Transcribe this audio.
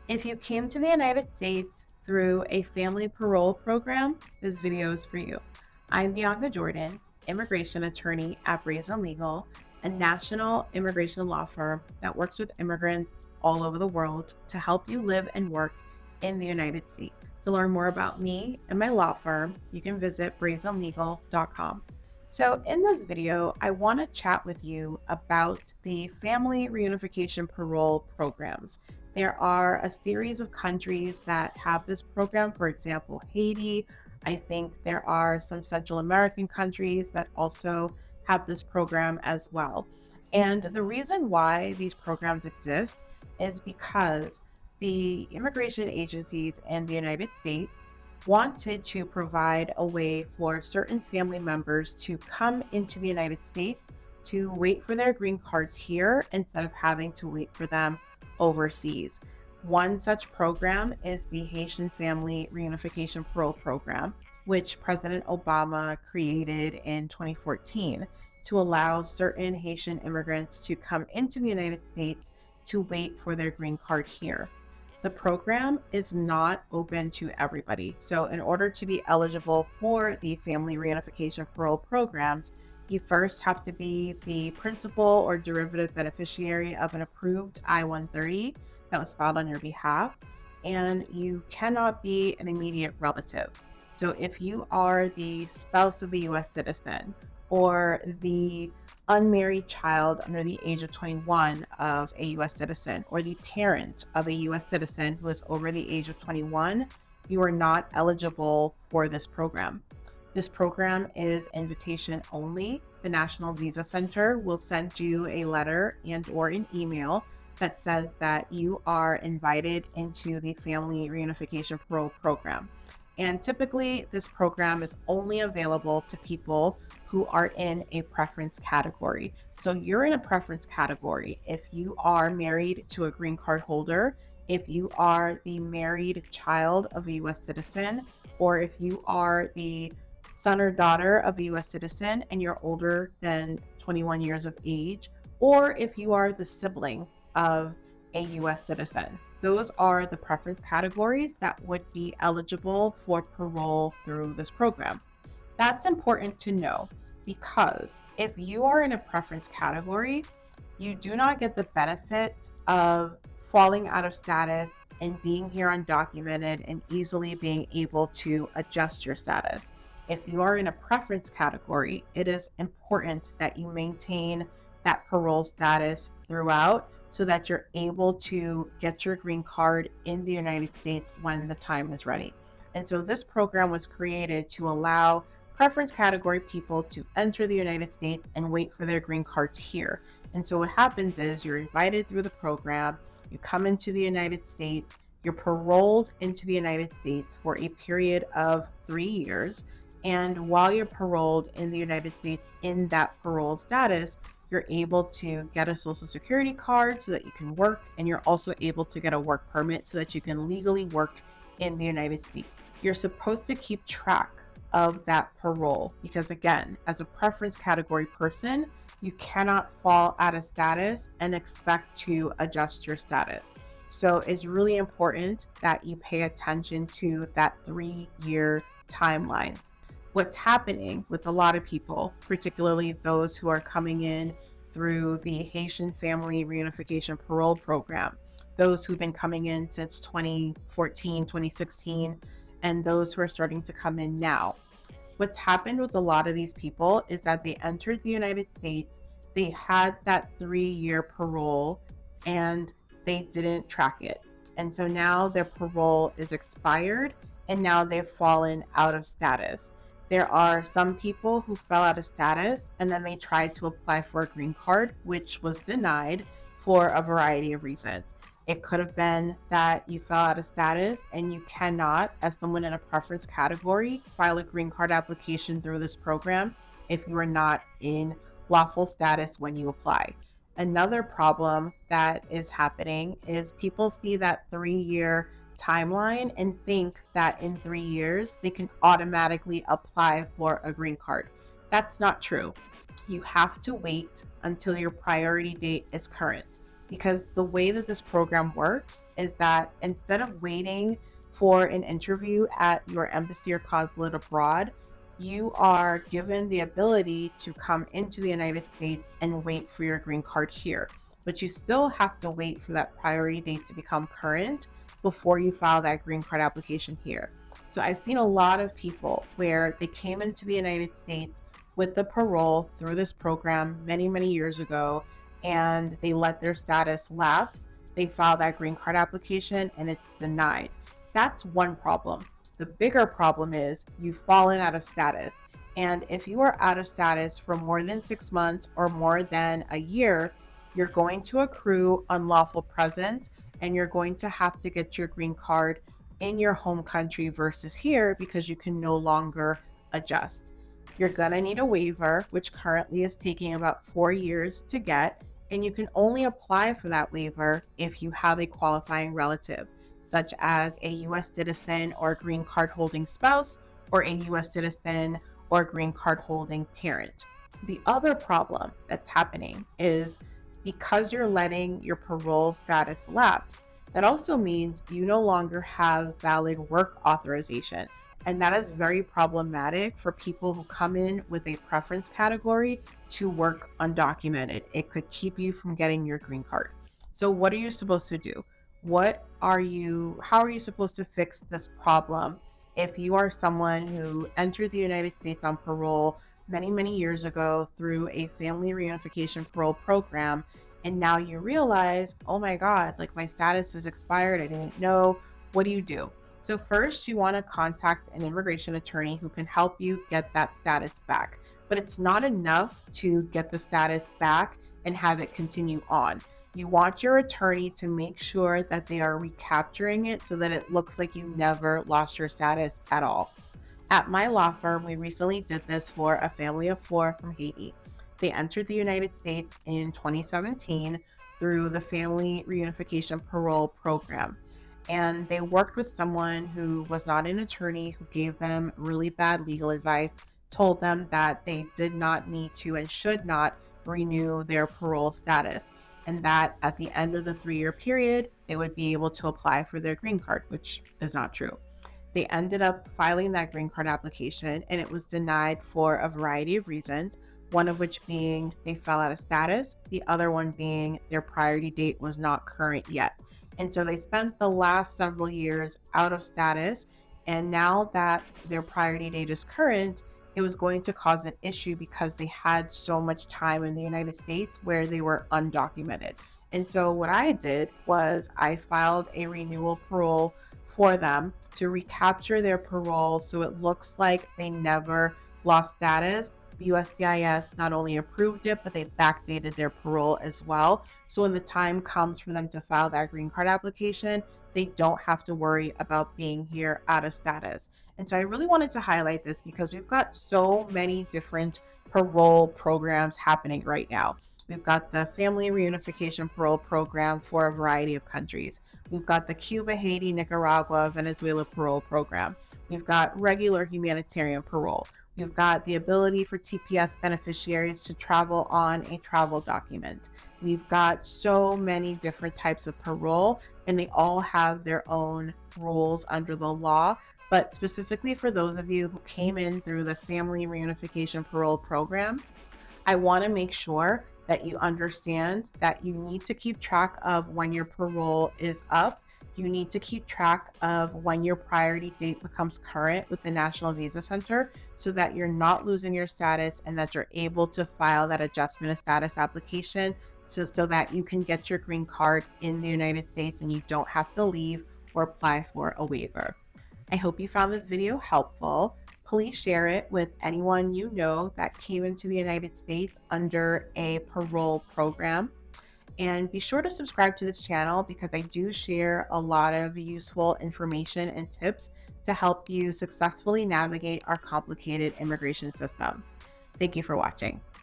If you came to the United States through a family parole program, this video is for you. I'm Bianca Jordan, immigration attorney at Brazen Legal, a national immigration law firm that works with immigrants all over the world to help you live and work in the United States. To learn more about me and my law firm, you can visit brazenlegal.com. So, in this video, I want to chat with you about the family reunification parole programs. There are a series of countries that have this program, for example, Haiti. I think there are some Central American countries that also have this program as well. And the reason why these programs exist is because the immigration agencies in the United States wanted to provide a way for certain family members to come into the United States to wait for their green cards here instead of having to wait for them overseas. One such program is the Haitian Family Reunification Parole Program, which President Obama created in 2014 to allow certain Haitian immigrants to come into the United States to wait for their green card here. The program is not open to everybody. So, in order to be eligible for the Family Reunification Parole programs, you first have to be the principal or derivative beneficiary of an approved I-130 that was filed on your behalf, and you cannot be an immediate relative. So if you are the spouse of a U.S. citizen or the unmarried child under the age of 21 of a U.S. citizen or the parent of a U.S. citizen who is over the age of 21, you are not eligible for this program. This program is invitation only. The National Visa Center will send you a letter and or an email that says that you are invited into the Family Reunification Parole Program. And typically, this program is only available to people who are in a preference category. So you're in a preference category if you are married to a green card holder, if you are the married child of a U.S. citizen, or if you are the son or daughter of a U.S. citizen and you're older than 21 years of age, or if you are the sibling of a U.S. citizen. Those are the preference categories that would be eligible for parole through this program. That's important to know because if you are in a preference category, you do not get the benefit of falling out of status and being here undocumented and easily being able to adjust your status. If you are in a preference category, it is important that you maintain that parole status throughout so that you're able to get your green card in the United States when the time is ready. And so this program was created to allow preference category people to enter the United States and wait for their green cards here. And so what happens is you're invited through the program, you come into the United States, you're paroled into the United States for a period of 3 years. And while you're paroled in the United States in that parole status, you're able to get a social security card so that you can work, and you're also able to get a work permit so that you can legally work in the United States. You're supposed to keep track of that parole because, again, as a preference category person, you cannot fall out of status and expect to adjust your status. So it's really important that you pay attention to that 3-year timeline. What's happening with a lot of people, particularly those who are coming in through the Haitian Family Reunification Parole Program, those who've been coming in since 2014, 2016, and those who are starting to come in now. What's happened with a lot of these people is that they entered the United States, they had that 3-year parole, and they didn't track it. And so now their parole is expired, and now they've fallen out of status. There are some people who fell out of status and then they tried to apply for a green card, which was denied for a variety of reasons. It could have been that you fell out of status and you cannot, as someone in a preference category, file a green card application through this program if you are not in lawful status when you apply. Another problem that is happening is people see that 3-year timeline and think that in 3 years they can automatically apply for a green card. That's not true. You have to wait until your priority date is current. because the way that this program works is that instead of waiting for an interview at your embassy or consulate abroad, you are given the ability to come into the United States and wait for your green card here. But you still have to wait for that priority date to become current before you file that green card application here. So I've seen a lot of people where they came into the United States with the parole through this program many, many years ago, and they let their status lapse. They file that green card application and it's denied. That's one problem. The bigger problem is you've fallen out of status. And if you are out of status for more than 6 months or more than a year, you're going to accrue unlawful presence and you're going to have to get your green card in your home country versus here because you can no longer adjust. You're going to need a waiver, which currently is taking about 4 years to get, and you can only apply for that waiver if you have a qualifying relative, such as a U.S. citizen or green card holding spouse, or a U.S. citizen or green card holding parent. The other problem that's happening is because you're letting your parole status lapse, that also means you no longer have valid work authorization. And that is very problematic for people who come in with a preference category to work undocumented. It could keep you from getting your green card. So what are you supposed to do? How are you supposed to fix this problem if you are someone who entered the United States on parole many, many years ago through a family reunification parole program, and now you realize, oh my God, like my status is expired, I didn't know. What do you do? So first, you want to contact an immigration attorney who can help you get that status back. But it's not enough to get the status back and have it continue on. You want your attorney to make sure that they are recapturing it so that it looks like you never lost your status at all. At my law firm, we recently did this for a family of 4 from Haiti. They entered the United States in 2017 through the Family Reunification Parole Program. And they worked with someone who was not an attorney, who gave them really bad legal advice, told them that they did not need to and should not renew their parole status, and that at the end of the 3-year period, they would be able to apply for their green card, which is not true. They ended up filing that green card application and it was denied for a variety of reasons, one of which being they fell out of status, the other one being their priority date was not current yet. And so they spent the last several years out of status, and now that their priority date is current, it was going to cause an issue because they had so much time in the United States where they were undocumented. And so what I did was I filed a renewal parole for them to recapture their parole so it looks like they never lost status. USCIS not only approved it, but they backdated their parole as well. So when the time comes for them to file that green card application, they don't have to worry about being here out of status. And so I really wanted to highlight this because we've got so many different parole programs happening right now. We've got the Family Reunification Parole Program for a variety of countries. We've got the Cuba, Haiti, Nicaragua, Venezuela Parole Program. We've got regular humanitarian parole. We've got the ability for TPS beneficiaries to travel on a travel document. We've got so many different types of parole, and they all have their own rules under the law. But specifically for those of you who came in through the Family Reunification Parole Program, I want to make sure that you understand that you need to keep track of when your parole is up. You need to keep track of when your priority date becomes current with the National Visa Center so that you're not losing your status and that you're able to file that adjustment of status application so that you can get your green card in the United States and you don't have to leave or apply for a waiver. I hope you found this video helpful. Please share it with anyone you know that came into the United States under a parole program. And be sure to subscribe to this channel because I do share a lot of useful information and tips to help you successfully navigate our complicated immigration system. Thank you for watching.